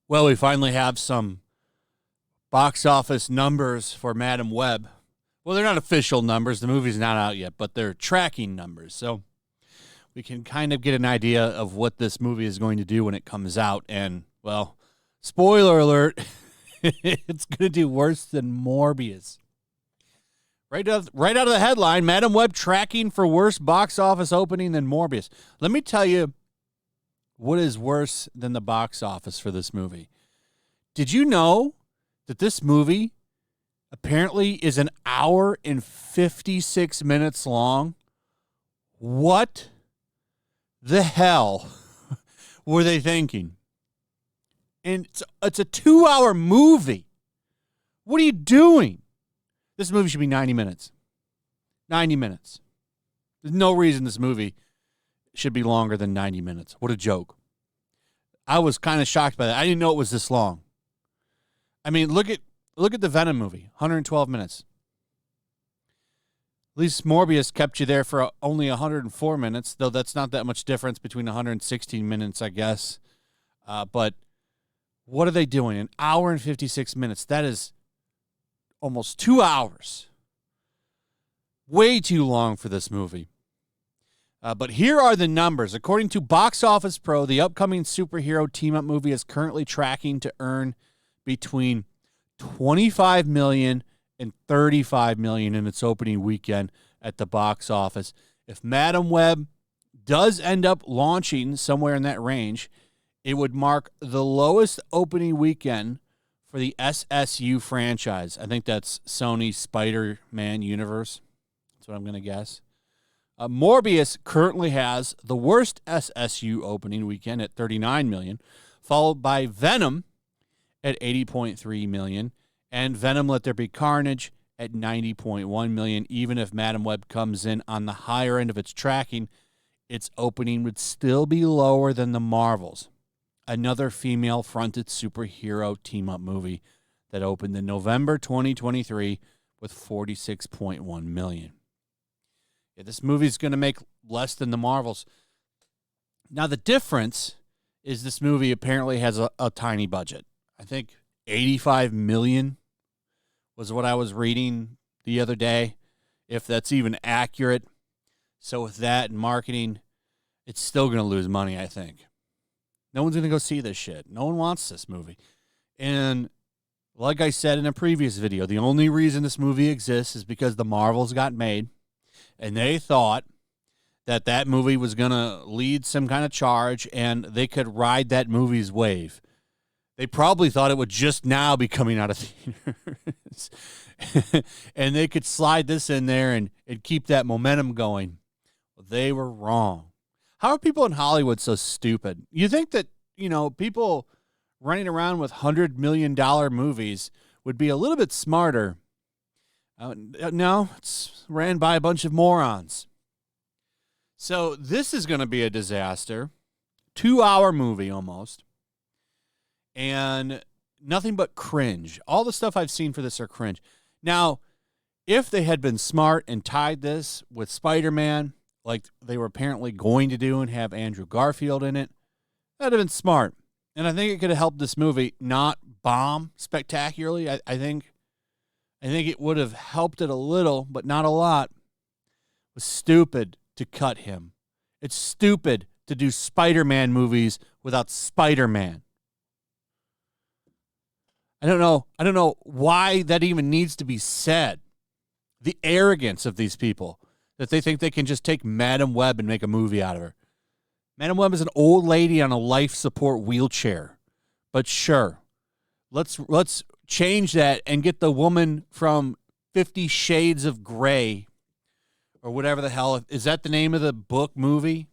Well, we finally have some box office numbers for Madam Web. Well, they're not official numbers. The movie's not out yet, but they're tracking numbers. So we can kind of get an idea of what this movie is going to do when it comes out. And, well, spoiler alert, it's going to do worse than Morbius. Right out of the headline, Madam Web tracking for worse box office opening than Morbius. Let me tell you what is worse than the box office for this movie. Did you know that this movie apparently is an hour and 56 minutes long? What the hell were they thinking? And it's a 2-hour movie. What are you doing? This movie should be 90 minutes. 90 minutes. There's no reason this movie should be longer than 90 minutes. What a joke. I was kind of shocked by that. I didn't know it was this long. I mean, look at the Venom movie, 112 minutes. At least Morbius kept you there for only 104 minutes, though that's not that much difference between 116 minutes, I guess. But what are they doing? An hour and 56 minutes. That is almost 2 hours. Way too long for this movie. But here are the numbers. According to Box Office Pro, the upcoming superhero team-up movie is currently tracking to earn between $25 million and $35 million in its opening weekend at the box office. If Madam Web does end up launching somewhere in that range, it would mark the lowest opening weekend for the SSU franchise. I think that's Sony Spider-Man universe. That's what I'm going to guess. Morbius currently has the worst SSU opening weekend at $39 million, followed by Venom at $80.3 million, and Venom Let There Be Carnage at $90.1 million. Even if Madam Web comes in on the higher end of its tracking, its opening would still be lower than The Marvels, another female-fronted superhero team-up movie that opened in November 2023 with $46.1 million. Yeah, this movie's going to make less than The Marvels. Now, the difference is this movie apparently has a tiny budget. I think $85 million was what I was reading the other day, if that's even accurate. So with that and marketing, it's still going to lose money, I think. No one's going to go see this shit. No one wants this movie. And like I said in a previous video, the only reason this movie exists is because The Marvels got made, and they thought that that movie was going to lead some kind of charge, and they could ride that movie's wave. They probably thought it would just now be coming out of theaters. And they could slide this in there and keep that momentum going. Well, they were wrong. How are people in Hollywood so stupid? You think that, people running around with $100 million movies would be a little bit smarter. No, it's ran by a bunch of morons. So this is going to be a disaster. 2-hour movie almost. And nothing but cringe. All the stuff I've seen for this are cringe. Now, if they had been smart and tied this with Spider-Man, like they were apparently going to do, and have Andrew Garfield in it, that'd have been smart. And I think it could have helped this movie not bomb spectacularly. I think it would have helped it a little, but not a lot. It was stupid to cut him. It's stupid to do Spider-Man movies without Spider-Man. I don't know why that even needs to be said. The arrogance of these people, that they think they can just take Madam Web and make a movie out of her. Madam Web is an old lady on a life support wheelchair. But sure, let's change that and get the woman from 50 Shades of Grey, or whatever the hell. Is that the name of the book movie?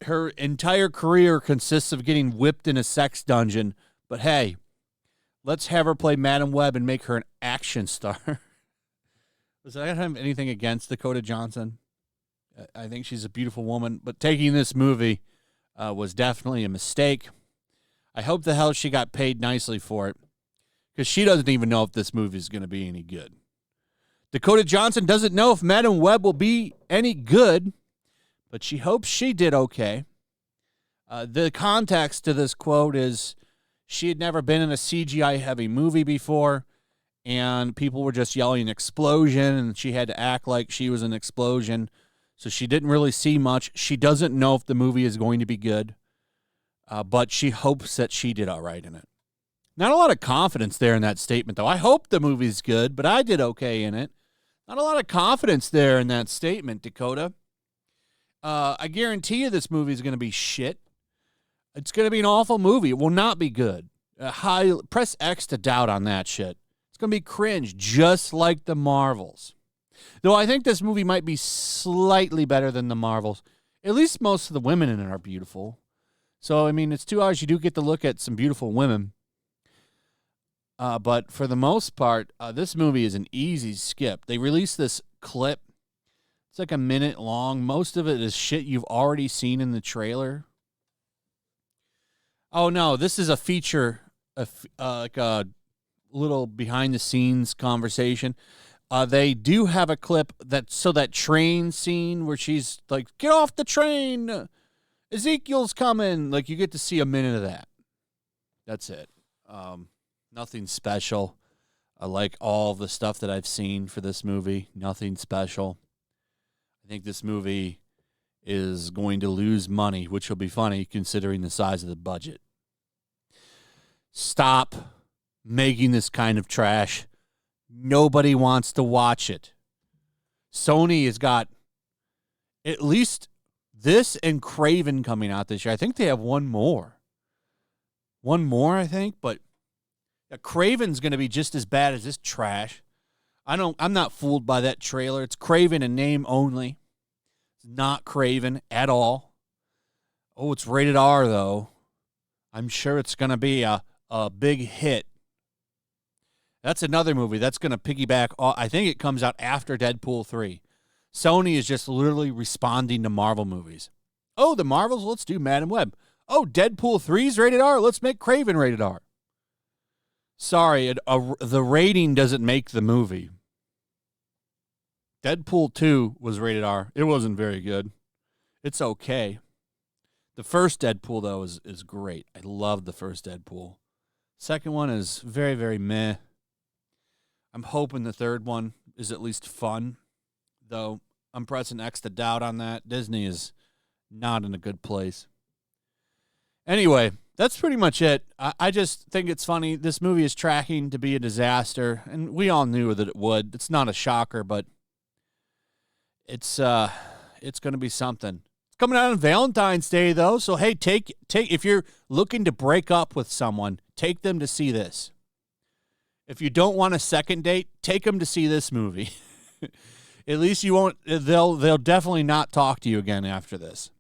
Her entire career consists of getting whipped in a sex dungeon. But hey, let's have her play Madam Web and make her an action star. Does I have anything against Dakota Johnson? I think she's a beautiful woman, but taking this movie was definitely a mistake. I hope the hell she got paid nicely for it, because she doesn't even know if this movie is going to be any good. Dakota Johnson doesn't know if Madam Web will be any good, but she hopes she did okay. The context to this quote is she had never been in a CGI-heavy movie before, and people were just yelling explosion, and she had to act like she was an explosion. So she didn't really see much. She doesn't know if the movie is going to be good, but she hopes that she did all right in it. Not a lot of confidence there in that statement, though. I hope the movie's good, but I did okay in it. Not a lot of confidence there in that statement, Dakota. I guarantee you this movie is going to be shit. It's going to be an awful movie. It will not be good. Press X to doubt on that shit. It's going to be cringe, just like the Marvels. Though I think this movie might be slightly better than the Marvels. At least most of the women in it are beautiful. So, I mean, it's 2 hours. You do get to look at some beautiful women. But for the most part, this movie is an easy skip. They released this clip. It's like a minute long. Most of it is shit you've already seen in the trailer. Oh, no, this is a feature, like a little behind-the-scenes conversation. They do have a clip that train scene where she's like, get off the train, Ezekiel's coming. Like, you get to see a minute of that. That's it. Nothing special. I like all the stuff that I've seen for this movie. Nothing special. I think this movie is going to lose money, which will be funny considering the size of the budget. Stop making this kind of trash. Nobody wants to watch it. Sony has got at least this and Craven coming out this year. I think they have one more. One more, I think, but Craven's going to be just as bad as this trash. I'm not fooled by that trailer. It's Craven in name only. It's not Craven at all. Oh, it's rated R, though. I'm sure it's going to be a big hit. That's another movie that's going to piggyback. I think it comes out after Deadpool 3. Sony is just literally responding to Marvel movies. Oh, the Marvels? Let's do Madam Web. Oh, Deadpool 3's rated R? Let's make Craven rated R. Sorry, the rating doesn't make the movie. Deadpool 2 was rated R. It wasn't very good. It's okay. The first Deadpool, though, is great. I love the first Deadpool. Second one is very, very meh. I'm hoping the third one is at least fun, though I'm pressing X to doubt on that. Disney is not in a good place. Anyway, that's pretty much it. I just think it's funny. This movie is tracking to be a disaster, and we all knew that it would. It's not a shocker, but it's going to be something. It's coming out on Valentine's Day, though, so hey, take if you're looking to break up with someone, take them to see this. If you don't want a second date, take them to see this movie. At least you won't. They'll definitely not talk to you again after this.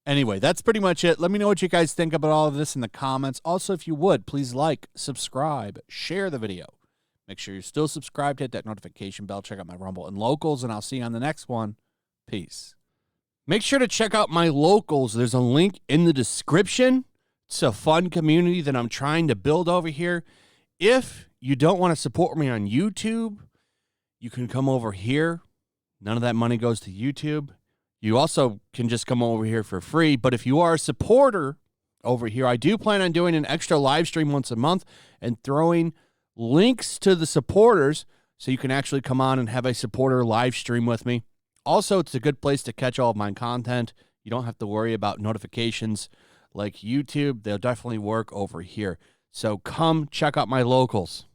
Anyway, that's pretty much it. Let me know what you guys think about all of this in the comments. Also, if you would, please like, subscribe, share the video. Make sure you're still subscribed. Hit that notification bell. Check out my Rumble and Locals, and I'll see you on the next one. Peace. Make sure to check out my Locals. There's a link in the description. It's a fun community that I'm trying to build over here. If you don't want to support me on YouTube, you can come over here. None of that money goes to YouTube. You also can just come over here for free. But if you are a supporter over here, I do plan on doing an extra live stream once a month and throwing links to the supporters so you can actually come on and have a supporter live stream with me. Also, it's a good place to catch all of my content. You don't have to worry about notifications like YouTube. They'll definitely work over here. So come check out my Locals.